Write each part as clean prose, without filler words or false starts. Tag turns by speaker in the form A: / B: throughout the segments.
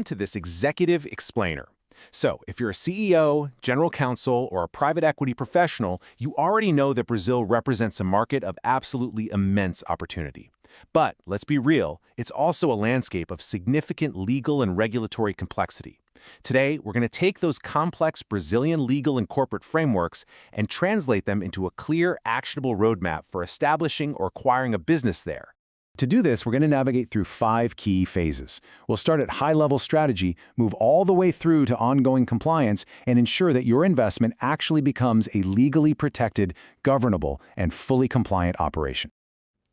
A: to this executive explainer. So, if you're a CEO, general counsel, or a private equity professional, you already know that Brazil represents a market of absolutely immense opportunity. But, let's be real, it's also a landscape of significant legal and regulatory complexity. Today, we're going to take those complex Brazilian legal and corporate frameworks and translate them into a clear, actionable roadmap for establishing or acquiring a business there.
B: To do this, we're going to navigate through 5 key phases. We'll start at high-level strategy, move all the way through to ongoing compliance, and ensure that your investment actually becomes a legally protected, governable, and fully compliant operation.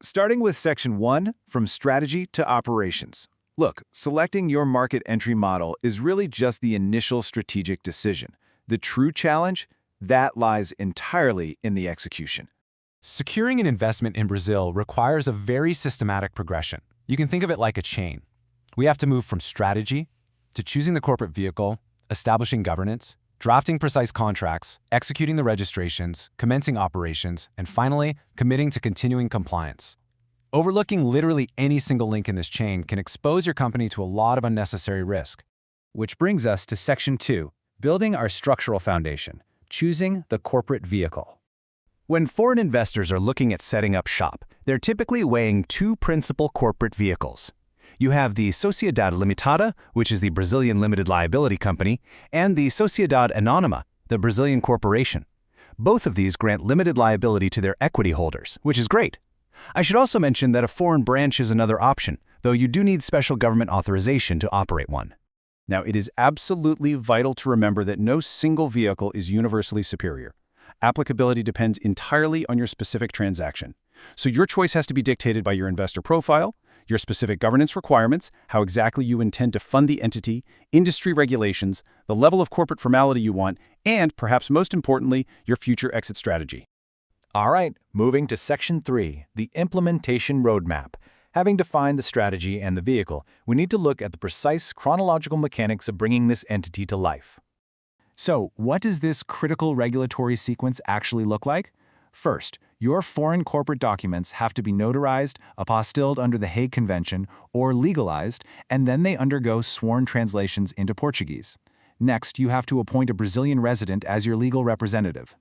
C: Starting with Section 1, from strategy to operations. Look, selecting your market entry model is really just the initial strategic decision. The true challenge, that lies entirely in the execution.
D: Securing an investment in Brazil requires a very systematic progression. You can think of it like a chain. We have to move from strategy to choosing the corporate vehicle, establishing governance, drafting precise contracts, executing the registrations, commencing operations, and finally, committing to continuing compliance. Overlooking literally any single link in this chain can expose your company to a lot of unnecessary risk.
E: Which brings us to Section 2, building our structural foundation, choosing the corporate vehicle.
B: When foreign investors are looking at setting up shop, they're typically weighing 2 principal corporate vehicles. You have the Sociedade Limitada, which is the Brazilian limited liability company, and the Sociedade Anônima, the Brazilian corporation. Both of these grant limited liability to their equity holders, which is great. I should also mention that a foreign branch is another option, though you do need special government authorization to operate one.
F: Now, it is absolutely vital to remember that no single vehicle is universally superior. Applicability depends entirely on your specific transaction. So your choice has to be dictated by your investor profile, your specific governance requirements, how exactly you intend to fund the entity, industry regulations, the level of corporate formality you want, and, perhaps most importantly, your future exit strategy.
E: All right, moving to Section 3, the implementation roadmap. Having defined the strategy and the vehicle, we need to look at the precise chronological mechanics of bringing this entity to life.
B: So, what does this critical regulatory sequence actually look like? First, your foreign corporate documents have to be notarized, apostilled under the Hague Convention, or legalized, and then they undergo sworn translations into Portuguese. Next, you have to appoint a Brazilian resident as your legal representative.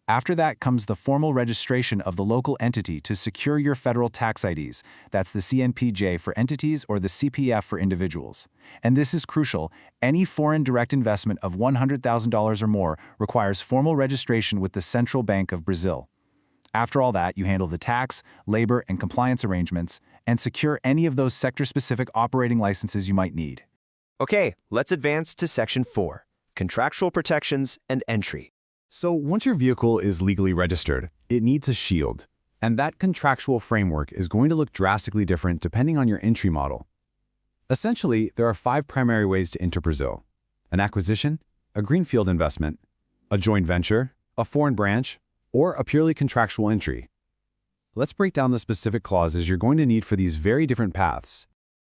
B: After that comes the formal registration of the local entity to secure your federal tax IDs. That's the CNPJ for entities or the CPF for individuals. And this is crucial. Any foreign direct investment of $100,000 or more requires formal registration with the Central Bank of Brazil. After all that, you handle the tax, labor, and compliance arrangements, and secure any of those sector-specific operating licenses you might need.
G: Okay, let's advance to Section 4, contractual protections and entry.
B: So once your vehicle is legally registered, it needs a shield. And that contractual framework is going to look drastically different depending on your entry model. Essentially, there are 5 primary ways to enter Brazil: an acquisition, a greenfield investment, a joint venture, a foreign branch, or a purely contractual entry. Let's break down the specific clauses you're going to need for these very different paths.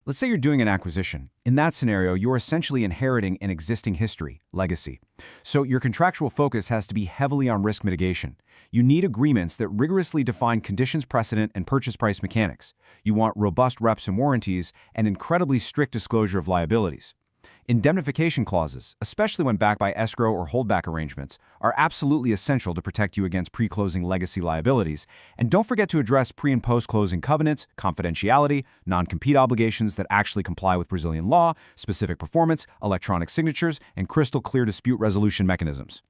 H: Let's say you're doing an acquisition. In that scenario, you're essentially inheriting an existing history, legacy. So your contractual focus has to be heavily on risk mitigation. You need agreements that rigorously define conditions precedent and purchase price mechanics. You want robust reps and warranties and incredibly strict disclosure of liabilities. Indemnification clauses, especially when backed by escrow or holdback arrangements, are absolutely essential to protect you against pre-closing legacy liabilities. And don't forget to address pre- and post-closing covenants, confidentiality, non-compete obligations that actually comply with Brazilian law, specific performance, electronic signatures, and crystal clear dispute resolution mechanisms.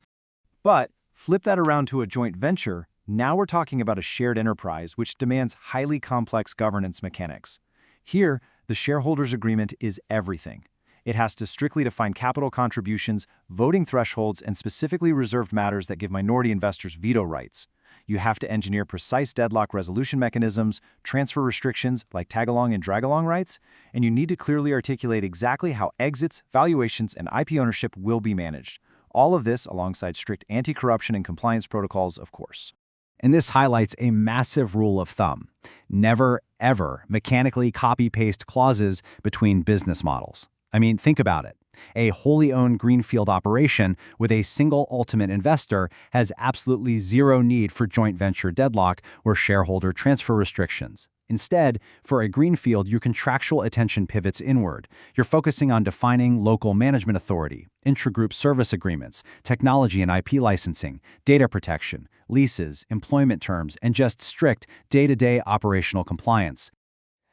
E: But flip that around to a joint venture. Now we're talking about a shared enterprise which demands highly complex governance mechanics. Here, the shareholders' agreement is everything. It has to strictly define capital contributions, voting thresholds, and specifically reserved matters that give minority investors veto rights. You have to engineer precise deadlock resolution mechanisms, transfer restrictions like tag-along and drag-along rights, and you need to clearly articulate exactly how exits, valuations, and IP ownership will be managed. All of this alongside strict anti-corruption and compliance protocols, of course.
B: And this highlights a massive rule of thumb. Never, ever mechanically copy-paste clauses between business models. I mean, think about it. A wholly owned greenfield operation with a single ultimate investor has absolutely zero need for joint venture deadlock or shareholder transfer restrictions. Instead, for a greenfield, your contractual attention pivots inward. You're focusing on defining local management authority, intragroup service agreements, technology and IP licensing, data protection, leases, employment terms, and just strict day-to-day operational compliance.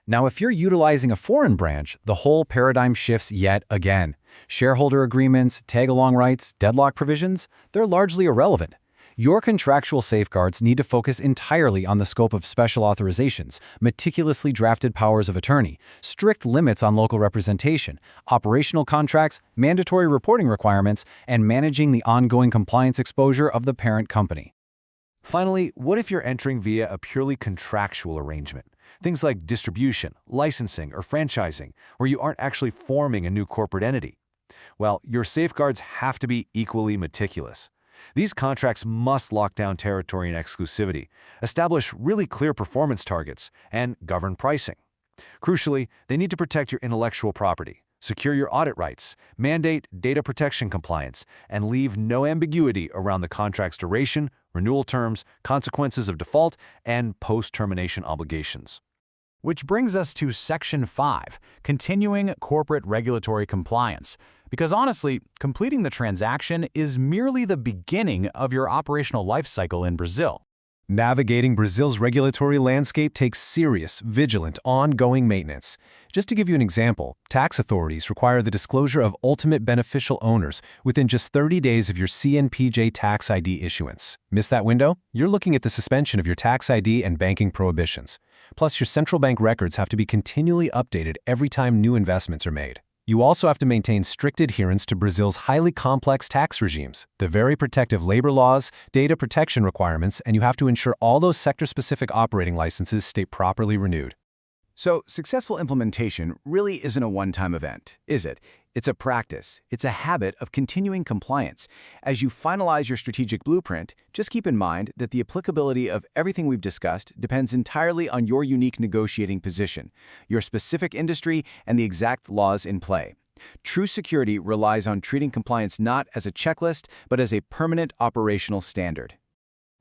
H: Now, if you're utilizing a foreign branch, the whole paradigm shifts yet again. Shareholder agreements, tag-along rights, deadlock provisions, they're largely irrelevant. Your contractual safeguards need to focus entirely on the scope of special authorizations, meticulously drafted powers of attorney, strict limits on local representation, operational contracts, mandatory reporting requirements, and managing the ongoing compliance exposure of the parent company.
E: Finally, what if you're entering via a purely contractual arrangement? Things like distribution, licensing, or franchising, where you aren't actually forming a new corporate entity. Well, your safeguards have to be equally meticulous. These contracts must lock down territory and exclusivity, establish really clear performance targets, and govern pricing. Crucially, they need to protect your intellectual property, secure your audit rights, mandate data protection compliance, and leave no ambiguity around the contract's duration, renewal terms, consequences of default, and post-termination obligations.
B: Which brings us to Section 5, Continuing Corporate Regulatory Compliance. Because honestly, completing the transaction is merely the beginning of your operational life cycle in Brazil.
A: Navigating Brazil's regulatory landscape takes serious, vigilant, ongoing maintenance. Just to give you an example, tax authorities require the disclosure of ultimate beneficial owners within just 30 days of your CNPJ tax ID issuance. Miss that window? You're looking at the suspension of your tax ID and banking prohibitions. Plus, your central bank records have to be continually updated every time new investments are made. You also have to maintain strict adherence to Brazil's highly complex tax regimes, the very protective labor laws, data protection requirements, and you have to ensure all those sector-specific operating licenses stay properly renewed.
C: So, successful implementation really isn't a one-time event, is it? It's a practice. It's a habit of continuing compliance. As you finalize your strategic blueprint, just keep in mind that the applicability of everything we've discussed depends entirely on your unique negotiating position, your specific industry, and the exact laws in play. True security relies on treating compliance not as a checklist, but as a permanent operational standard.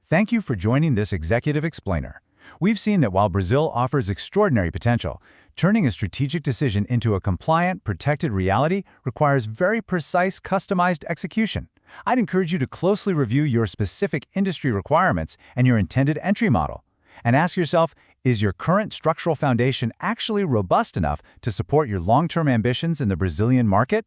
B: Thank you for joining this Executive Explainer. We've seen that while Brazil offers extraordinary potential, turning a strategic decision into a compliant, protected reality requires very precise, customized execution. I'd encourage you to closely review your specific industry requirements and your intended entry model. And ask yourself, is your current structural foundation actually robust enough to support your long-term ambitions in the Brazilian market?